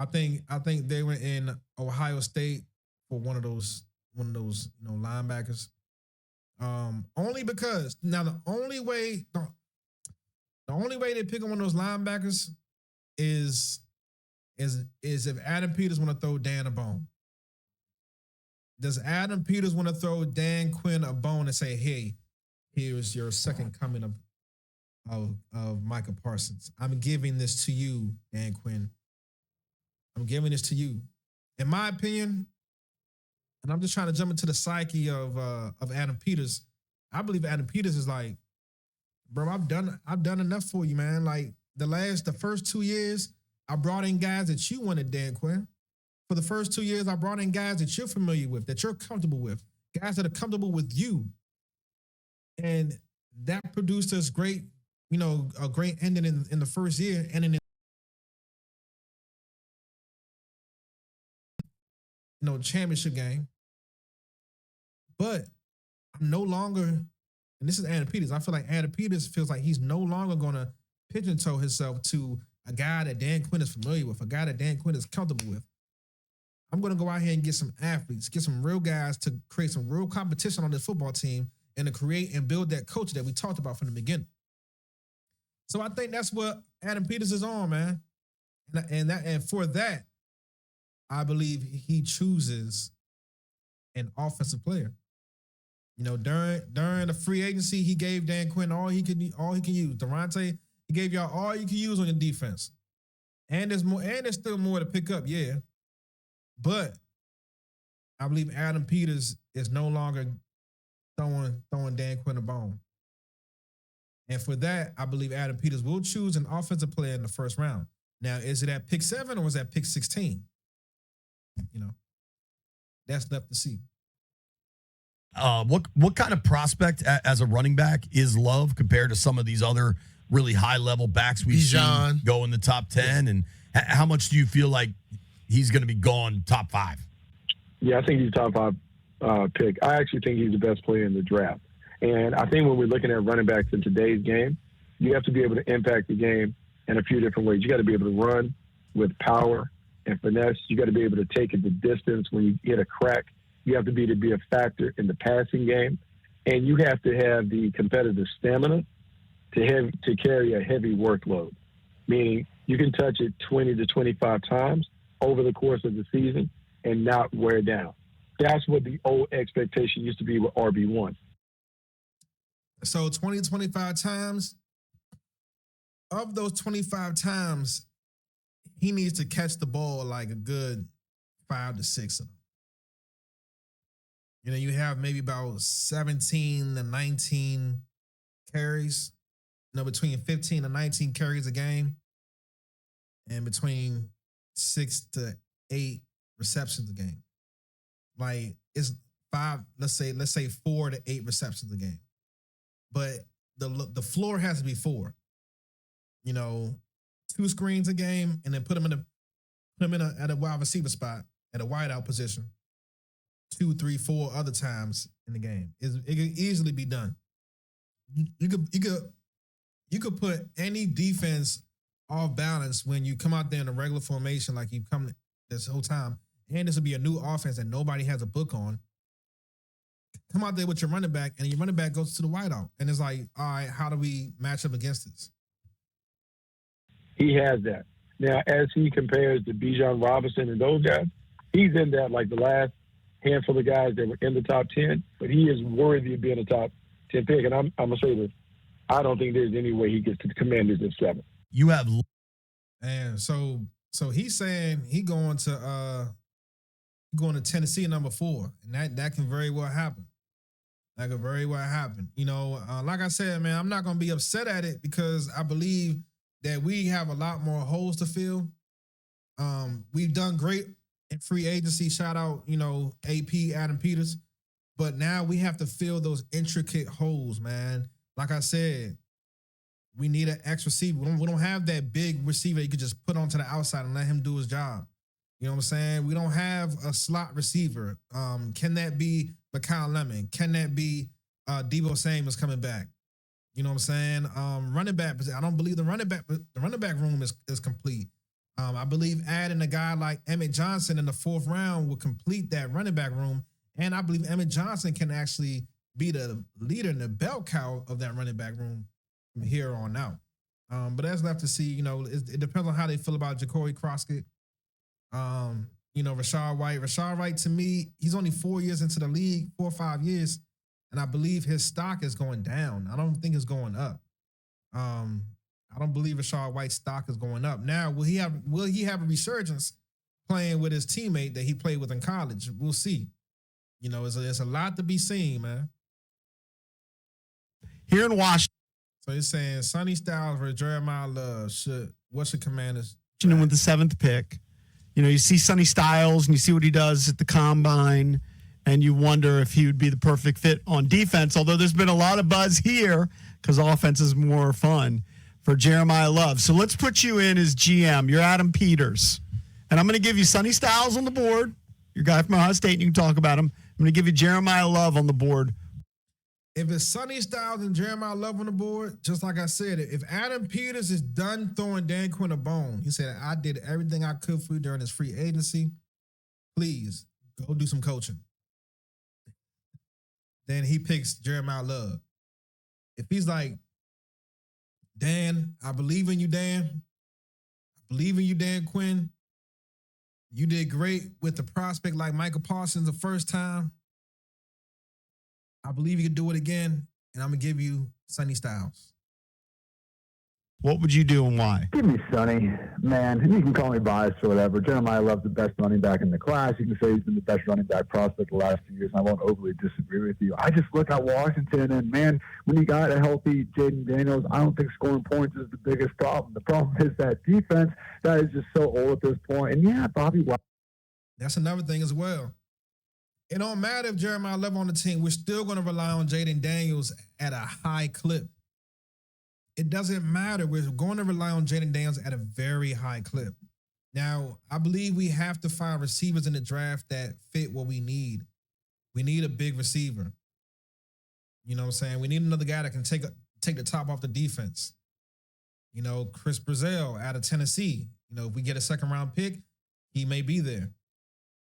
I think they were in Ohio State for one of those linebackers. Only because now the only way they pick on one of those linebackers is is if Adam Peters want to throw Dan a bone. Does Adam Peters want to throw Dan Quinn a bone and say, "Hey, here's your second coming of Micah Parsons. I'm giving this to you, Dan Quinn. I'm giving this to you." In my opinion, and I'm just trying to jump into the psyche of Adam Peters. I believe Adam Peters is like, bro, I've done enough for you, man. Like the first 2 years, I brought in guys that you wanted, Dan Quinn. For the first 2 years, I brought in guys that you're familiar with, that you're comfortable with, guys that are comfortable with you. And that produced us a great ending in the first year, and in championship game. But I'm no longer, and this is Adam Peters. I feel like Adam Peters feels like he's no longer going to pigeon-toe himself to a guy that Dan Quinn is familiar with, a guy that Dan Quinn is comfortable with. I'm going to go out here and get some athletes, get some real guys to create some real competition on this football team and to create and build that culture that we talked about from the beginning. So I think that's what Adam Peters is on, man. And for that, I believe he chooses an offensive player. During the free agency, he gave Dan Quinn all he can use. Durante, he gave y'all all you can use on your defense. And there's still more to pick up, yeah. But I believe Adam Peters is no longer throwing Dan Quinn a bone. And for that, I believe Adam Peters will choose an offensive player in the first round. Now, is it at pick 7 or is it at pick 16? That's left to see. What kind of prospect as a running back is Love compared to some of these other really high level backs we've seen go in the top 10? And how much do you feel like he's going to be gone top 5? Yeah, I think he's top 5 pick. I actually think he's the best player in the draft. And I think when we're looking at running backs in today's game, you have to be able to impact the game in a few different ways. You got to be able to run with power and finesse. You got to be able to take it the distance when you hit a crack. You have to be a factor in the passing game. And you have to have the competitive stamina to carry a heavy workload, meaning you can touch it 20 to 25 times over the course of the season and not wear down. That's what the old expectation used to be with RB1. So 20 to 25 times, of those 25 times, he needs to catch the ball like a good 5 to 6 of them. You have maybe about 17 to 19 carries, between 15 and 19 carries a game, and between 6 to 8 receptions a game. Like it's 5, let's say 4 to 8 receptions a game. But the floor has to be 4. 2 screens a game, and then put them at a wide receiver spot at a wideout position. 2, 3, 4 other times in the game. It could easily be done. You could put any defense off balance when you come out there in a regular formation like you've come this whole time, and this will be a new offense that nobody has a book on. Come out there with your running back, and your running back goes to the wideout, and it's like, all right, how do we match up against this? He has that. Now, as he compares to Bijan Robinson and those guys, he's in that like the last handful of guys that were in the top 10, but he is worthy of being a top 10 pick. And I'm going to say this. I don't think there's any way he gets to the Commanders at 7. You have. And so he's saying he going to Tennessee number 4, and that can very well happen. That could very well happen. Like I said, man, I'm not going to be upset at it because I believe that we have a lot more holes to fill. We've done great in free agency. Shout out, AP, Adam Peters. But now we have to fill those intricate holes, man. Like I said, we need an X receiver. We don't have that big receiver you could just put onto the outside and let him do his job. You know what I'm saying? We don't have a slot receiver. Can that be Mikhail Lemon? Can that be Deebo Samuels coming back? You know what I'm saying? Running back. I don't believe the running back room is complete. I believe adding a guy like Emmett Johnson in the 4th round will complete that running back room. And I believe Emmett Johnson can actually be the leader in the bell cow of that running back room from here on out. But that's left to see. You know, it depends on how they feel about Ja'Cory Croskett. You know, Rashad White. Rashad White, to me, he's only 4 years into the league, 4 or 5 years, and I believe his stock is going down. I don't think it's going up. I don't believe Rashad White's stock is going up. Now, will he have a resurgence playing with his teammate that he played with in college? We'll see. You know, it's a lot to be seen, man. Here in Washington. So he's saying Sonny Styles versus Jerimiah Love. What should Commanders with the 7th pick? You know, you see Sonny Styles and you see what he does at the combine, and you wonder if he would be the perfect fit on defense, although there's been a lot of buzz here because offense is more fun for Jerimiah Love. So let's put you in as GM. You're Adam Peters. And I'm going to give you Sonny Styles on the board. Your guy from Ohio State, and you can talk about him. I'm going to give you Jerimiah Love on the board. If it's Sonny Styles and Jerimiah Love on the board, just like I said, if Adam Peters is done throwing Dan Quinn a bone, he said, I did everything I could for you during his free agency. Please go do some coaching. Then he picks Jerimiah Love. If he's like, Dan, I believe in you, Dan. I believe in you, Dan Quinn. You did great with the prospect like Michael Parsons the first time. I believe you could do it again, and I'm going to give you Sonny Styles. What would you do and why? Give me Sonny, man. You can call me biased or whatever. Jeremiah Love's the best running back in the class. You can say he's been the best running back prospect the last 2 years, and I won't overly disagree with you. I just look at Washington, and, man, when you got a healthy Jaden Daniels, I don't think scoring points is the biggest problem. The problem is that defense that is just so old at this point. And, yeah, Bobby White. That's another thing as well. It don't matter if Jerimiah Love on the team. We're still going to rely on Jaden Daniels at a high clip. It doesn't matter. We're going to rely on Jaden Daniels at a very high clip. Now, I believe we have to find receivers in the draft that fit what we need. We need a big receiver. You know what I'm saying? We need another guy that can take the top off the defense. You know, Chris Brazil out of Tennessee. You know, if we get a 2nd-round pick, he may be there.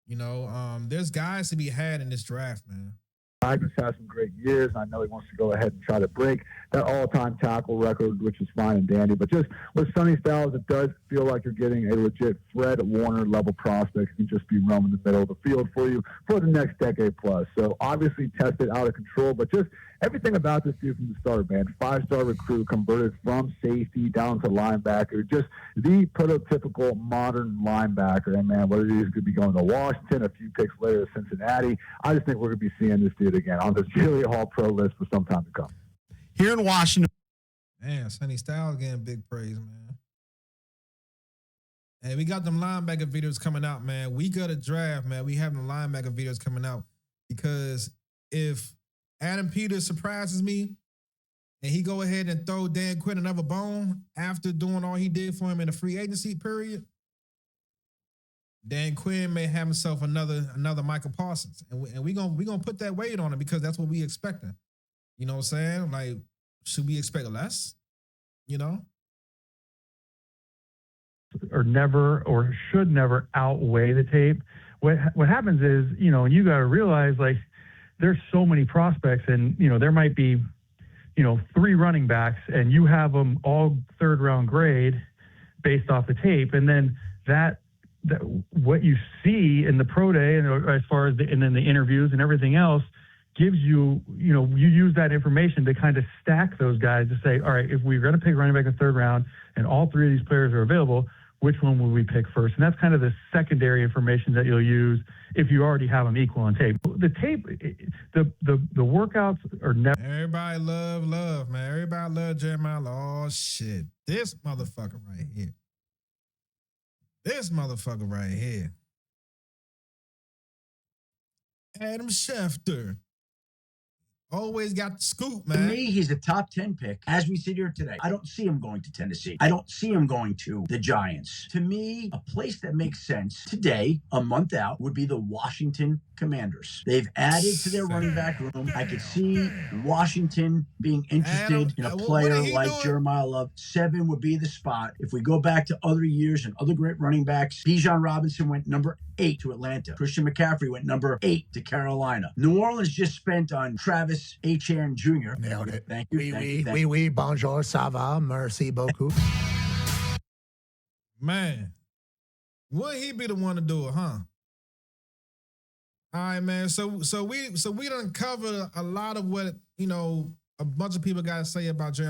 You know, there's guys to be had in this draft, man. Magnus has some great years. I know he wants to go ahead and try to break that all-time tackle record, which is fine and dandy. But just with Sonny Styles, it does feel like you're getting a legit Fred Warner-level prospect who can just be roaming the middle of the field for you for the next decade plus. So obviously tested out of control, but just everything about this dude from the start, man. 5-star recruit, converted from safety down to linebacker. Just the prototypical modern linebacker. And, man, whether he's going to be going to Washington, a few picks later to Cincinnati, I just think we're going to be seeing this dude again on this really all-pro list for some time to come. Here in Washington. Man, Sonny Styles getting big praise, man. Hey, we got them linebacker videos coming out, man. We got a draft, man. We have them linebacker videos coming out because if Adam Peters surprises me and he go ahead and throw Dan Quinn another bone after doing all he did for him in the free agency period, Dan Quinn may have himself another Michael Parsons. And we gonna put that weight on him because that's what we expecting. You know what I'm saying? Like, should we expect less? You know? Or never, or should never outweigh the tape. What happens is, you know, you got to realize, like, there's so many prospects, and, you know, there might be, you know, 3 running backs, and you have them all 3rd-round grade based off the tape, and then that what you see in the pro day, and as far as and then the interviews and everything else, gives you, you know, you use that information to kind of stack those guys to say, all right, if we're going to pick running back in 3rd round and all 3 of these players are available, which one will we pick first? And that's kind of the secondary information that you'll use if you already have them equal on tape. The tape, the workouts are never. Everybody love, man. Everybody love Jeremiah. Oh, shit. This motherfucker right here. This motherfucker right here. Adam Schefter. Always got the scoop, To man. me, he's a top 10 pick as we sit here today. I don't see him going to Tennessee. I don't see him going to the Giants. To me, a place that makes sense today, a month out, would be the Washington Commanders. They've added to their running back room. I could see Washington being interested in a player like Jerimiah Love. 7 would be the spot. If we go back to other years and other great running backs, Bijan Robinson went number 8 to Atlanta. Christian McCaffrey went number 8 to Carolina. New Orleans just spent on Travis Etienne Jr. Nailed it. Thank you. Oui, bonjour, ça va, merci beaucoup. Man, would he be the one to do it, huh? All right, man. So we done covered a lot of what, a bunch of people got to say about Jeremiah.